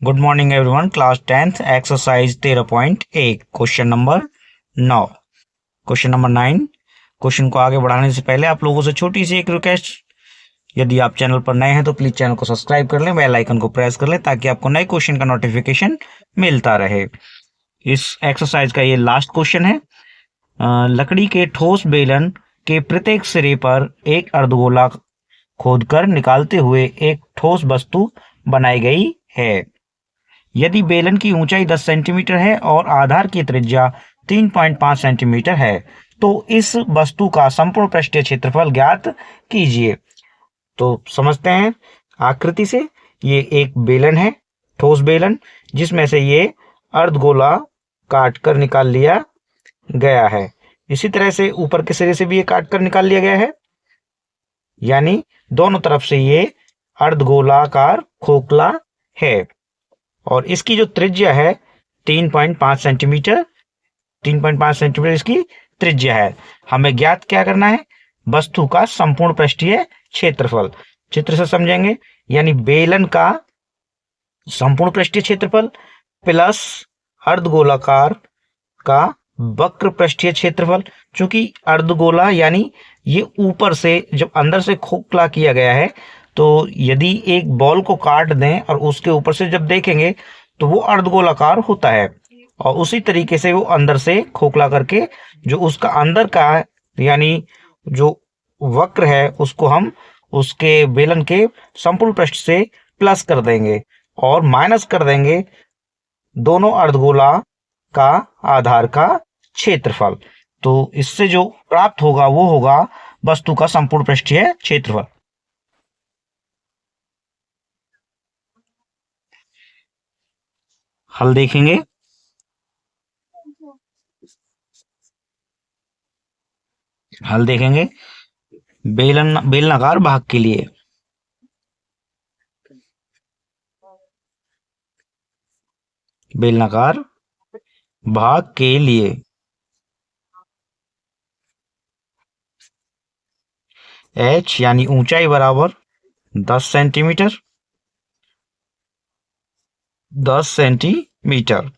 Good morning everyone. Class 10th exercise 13.1 question number 9। Question number 9 question को आगे बढ़ाने से पहले आप लोगों से छोटी सी एक रिक्वेस्ट, यदि आप चैनल पर नए हैं तो प्लीज चैनल को सब्सक्राइब कर लें, बेल आइकन को प्रेस कर लें ताकि आपको नए क्वेश्चन का नोटिफिकेशन मिलता रहे। इस एक्सरसाइज का ये लास्ट क्वेश्चन है। लकड़ी के ठोस बेलन के प्रत्येक सिरे पर एक अर्धगोला खोदकर निकालते हुए एक ठोस वस्तु बनाई गई है। यदि बेलन की ऊंचाई 10 सेंटीमीटर है और आधार की त्रिज्या 3.5 सेंटीमीटर है तो इस वस्तु का संपूर्ण पृष्ठीय क्षेत्रफल ज्ञात कीजिए। तो समझते हैं आकृति से। ये एक बेलन है, ठोस बेलन, जिसमें से ये अर्धगोला काट कर निकाल लिया गया है। इसी तरह से ऊपर के सिरे से भी ये काट कर निकाल लिया गया है, यानी दोनों तरफ से ये अर्धगोलाकार खोखला है। और इसकी जो त्रिज्या है 3.5 सेंटीमीटर, 3.5 सेंटीमीटर इसकी त्रिज्या है। हमें ज्ञात क्या करना है? वस्तु का संपूर्ण पृष्ठीय क्षेत्रफल। चित्र से समझेंगे, यानी बेलन का संपूर्ण पृष्ठीय क्षेत्रफल प्लस अर्धगोलाकार का वक्र पृष्ठीय क्षेत्रफल। चूंकि अर्धगोला यानी ये ऊपर से जब अंदर से खोखला किया गया है, तो यदि एक बॉल को काट दें और उसके ऊपर से जब देखेंगे तो वो अर्धगोलाकार होता है, और उसी तरीके से वो अंदर से खोखला करके जो उसका अंदर का यानी जो वक्र है उसको हम उसके बेलन के संपूर्ण पृष्ठ से प्लस कर देंगे और माइनस कर देंगे दोनों अर्धगोला का आधार का क्षेत्रफल। तो इससे जो प्राप्त होगा वो होगा वस्तु का संपूर्ण पृष्ठीय क्षेत्रफल। हल देखेंगे। हल देखेंगे बेलनाकार भाग के लिए। बेलनाकार भाग के लिए h यानी ऊंचाई बराबर 10 सेंटीमीटर, 10 सेंटीमीटर।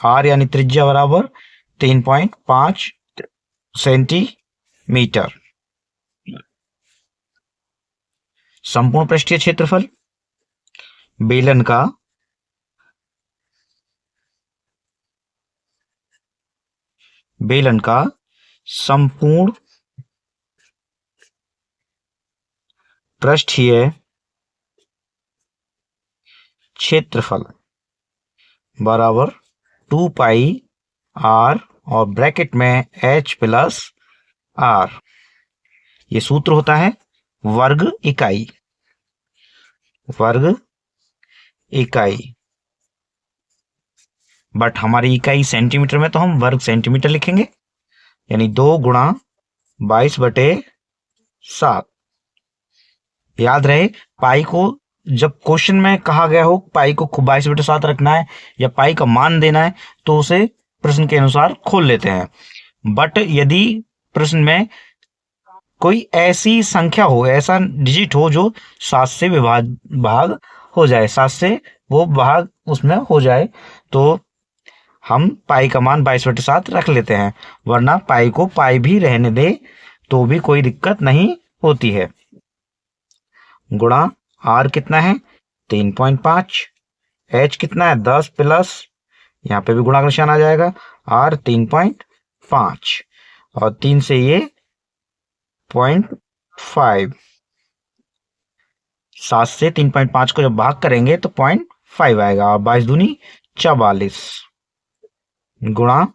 r यानी त्रिज्या बराबर 3.5 सेंटीमीटर। संपूर्ण पृष्ठीय क्षेत्रफल बेलन का संपूर्ण पृष्ठीय क्षेत्रफल बराबर 2 पाई r और ब्रैकेट में h प्लस r। ये सूत्र होता है वर्ग इकाई। बट हमारी इकाई सेंटीमीटर में, तो हम वर्ग सेंटीमीटर लिखेंगे, यानी 2 गुणा 22/7। याद रहे, पाई को जब क्वेश्चन में कहा गया हो पाई को 22/7 रखना है या पाई का मान देना है तो उसे प्रश्न के अनुसार खोल लेते हैं। बट यदि प्रश्न में कोई ऐसी संख्या हो, ऐसा डिजिट हो जो 7 से भाग हो जाए, 7 से वो भाग उसमें हो जाए, तो हम पाई का मान 22/7 रख लेते हैं। वरना पाई को पाई भी रहने दे तो भी कोई दिक्कत नहीं होती है। गुणा r कितना है 3.5, h कितना है 10 प्लस, यहाँ पे भी गुणा का निशान आ जाएगा, r 3.5 और 3 से ये 0.5, 7 से 3.5 को जब भाग करेंगे तो 0.5 आएगा। 22 दूनी 44 गुणा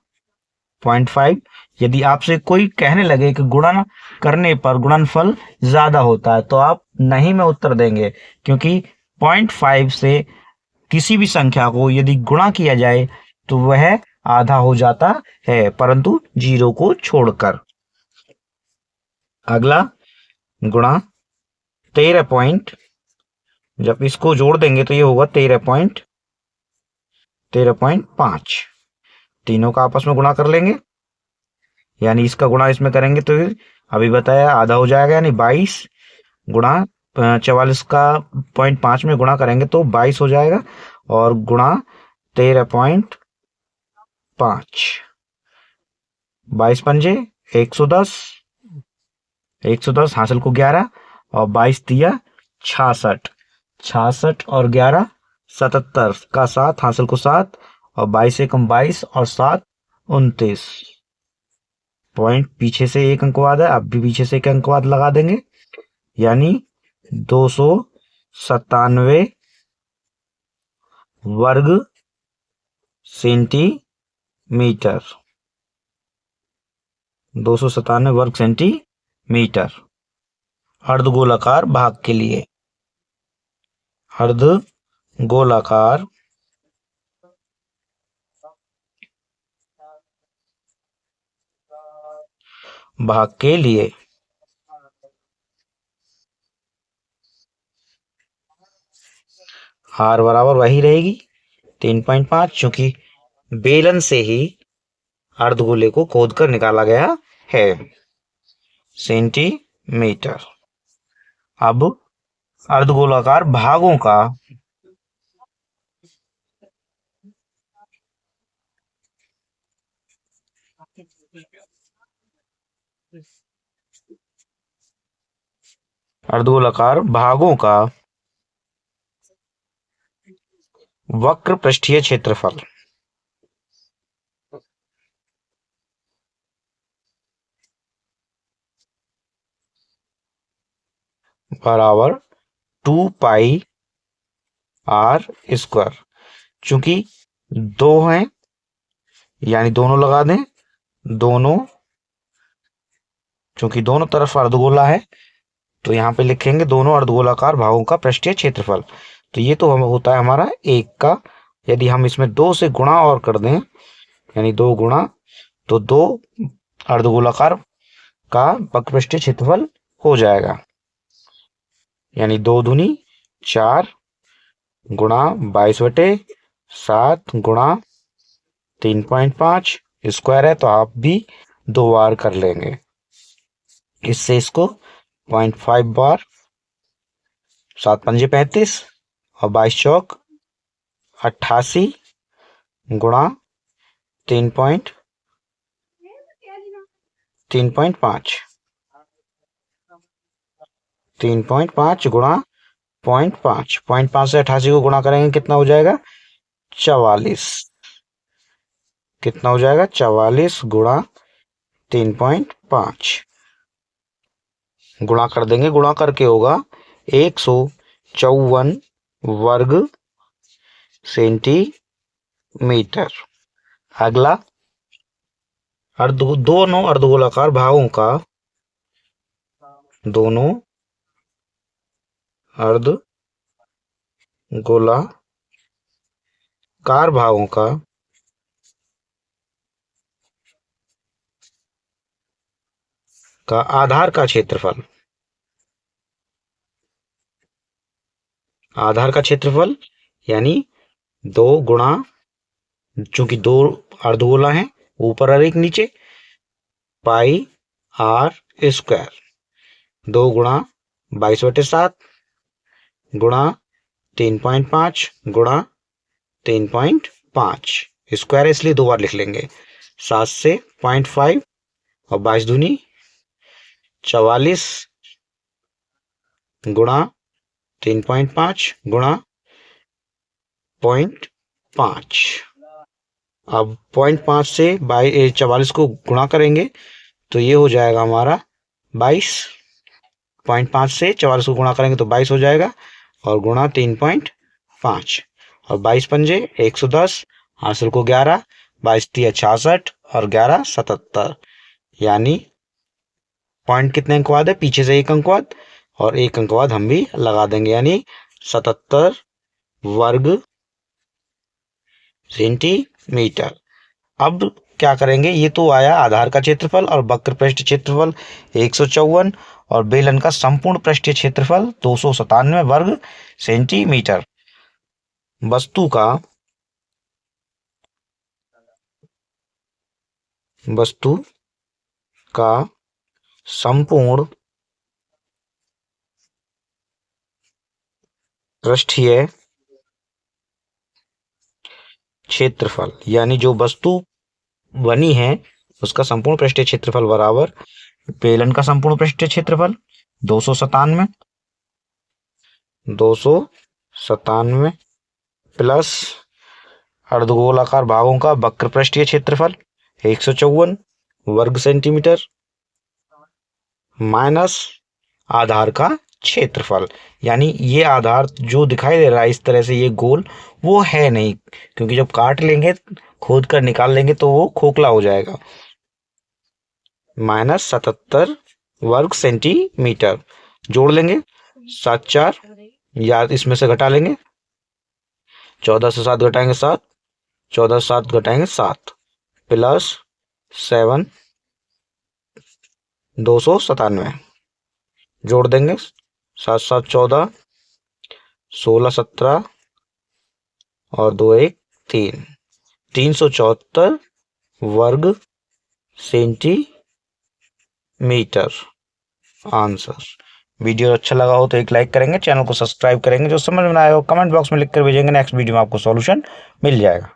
0.5। यदि आपसे कोई कहने लगे कि गुणन करने पर गुणनफल ज्यादा होता है तो आप नहीं में उत्तर देंगे, क्योंकि 0.5 से किसी भी संख्या को यदि गुणा किया जाए तो वह आधा हो जाता है, परंतु 0 को छोड़कर। अगला गुणा 13 जब इसको जोड़ देंगे तो ये होगा 13.5। तीनों का आपस में गुणा कर लेंगे, यानी इसका गुणा इसमें करेंगे तो अभी बताया आधा हो जाएगा, यानी 22 गुणा 44 का 0.5 में गुणा करेंगे तो 22 हो जाएगा। और गुणा 13.5। 22 पंजे 110, 110 हासिल को 11 और 22 दिया 66, 66 और 11 77 का 7 हासिल को 7 और 22 एकम 22 और 7 29। पॉइंट पीछे से एक अंकवाद है, अब भी पीछे से एक अंकवाद लगा देंगे, यानी 297 वर्ग सेंटीमीटर। 297 वर्ग सेंटीमीटर। अर्धगोलाकार भाग के लिए, अर्धगोलाकार भाग के लिए R बराबर वही रहेगी 3.5, क्योंकि बेलन से ही अर्धगोले को खोद कर निकाला गया है सेंटीमीटर। अब अर्धगोलाकार भागों का वक्र पृष्ठीय क्षेत्रफल बराबर 2 पाई R स्क्वायर। चूंकि दो हैं यानी दोनों लगा दें, दोनों, चूंकि दोनों तरफ अर्धगोला है तो यहाँ पे लिखेंगे दोनों अर्धगोलाकार भागों का पृष्ठीय क्षेत्रफल। तो ये तो होता है हमारा एक का, यदि हम इसमें 2 से गुणा और कर दें यानी 2 गुणा, तो 2 अर्धगोलाकार का वक्र पृष्ठीय क्षेत्रफल हो जाएगा, यानी 2 दूनी 4 गुणा 22/7 गुणा 3.5 स्क्वायर है, तो आप भी 2 बार कर लेंगे। इससे इसको 0.5 बार, 7 पंजे 35 और 22 चौक 88 गुणा 3.5 3.5 गुणा 0.5, 0.5 से 88 को गुणा करेंगे कितना हो जाएगा 44। कितना हो जाएगा 44 गुणा 3.5, गुणा कर देंगे, गुणा करके होगा 154 वर्ग सेंटीमीटर। अगला दोनों अर्धगोलाकार भागों का, दोनों अर्धगोलाकार भागों का आधार का क्षेत्रफल, आधार का क्षेत्रफल यानी 2 गुणा, चूंकि 2 अर्धगोला है ऊपर और एक नीचे, पाई R स्क्वायर, 2 गुणा 22/7 गुणा 3.5 गुणा 3.5 स्क्वायर, इसलिए 2 बार लिख लेंगे। 7 से 0.5 और 22 दूनी 44 गुणा 3.5 गुणा 0.5। अब 0.5 से 44 को गुणा करेंगे तो ये हो जाएगा हमारा 22। 0.5 से 44 को गुणा करेंगे तो 22 हो जाएगा और गुणा 3.5 और 22 पंजे 110 हासिल को 11, 22 तिया 66 और 11 77, यानी पॉइंट कितने अंक बाद है, पीछे से एक अंक बाद और एक अंक बाद हम भी लगा देंगे, यानी 77 वर्ग सेंटीमीटर। अब क्या करेंगे, ये तो आया आधार का क्षेत्रफल और वक्र पृष्ठ क्षेत्रफल 154 और बेलन का संपूर्ण पृष्ठीय क्षेत्रफल 297 वर्ग सेंटीमीटर। वस्तु का संपूर्ण पृष्ठीय क्षेत्रफल, यानी जो वस्तु बनी है उसका संपूर्ण पृष्ठीय क्षेत्रफल बराबर बेलन का संपूर्ण पृष्ठीय क्षेत्रफल 297 प्लस अर्धगोलाकार भागों का वक्र पृष्ठीय क्षेत्रफल 154 वर्ग सेंटीमीटर माइनस आधार का क्षेत्रफल, यानी ये आधार जो दिखाई दे रहा है इस तरह से ये गोल, वो है नहीं, क्योंकि जब काट लेंगे खोद कर निकाल लेंगे तो वो खोखला हो जाएगा। -77 वर्ग सेंटीमीटर जोड़ लेंगे 7 4 या इसमें से घटा लेंगे 14 से 7 घटाएंगे 7, 14 से 7 घटाएंगे 7 प्लस 7 297 जोड़ देंगे 7 7 14 16 17 और 2 1 3 374 वर्ग सेंटीमीटर आंसर। वीडियो अच्छा लगा हो तो एक लाइक करेंगे, चैनल को सब्सक्राइब करेंगे, जो समझ में ना आए हो कमेंट बॉक्स में लिख कर भेजेंगे, नेक्स्ट वीडियो में आपको सॉल्यूशन मिल जाएगा।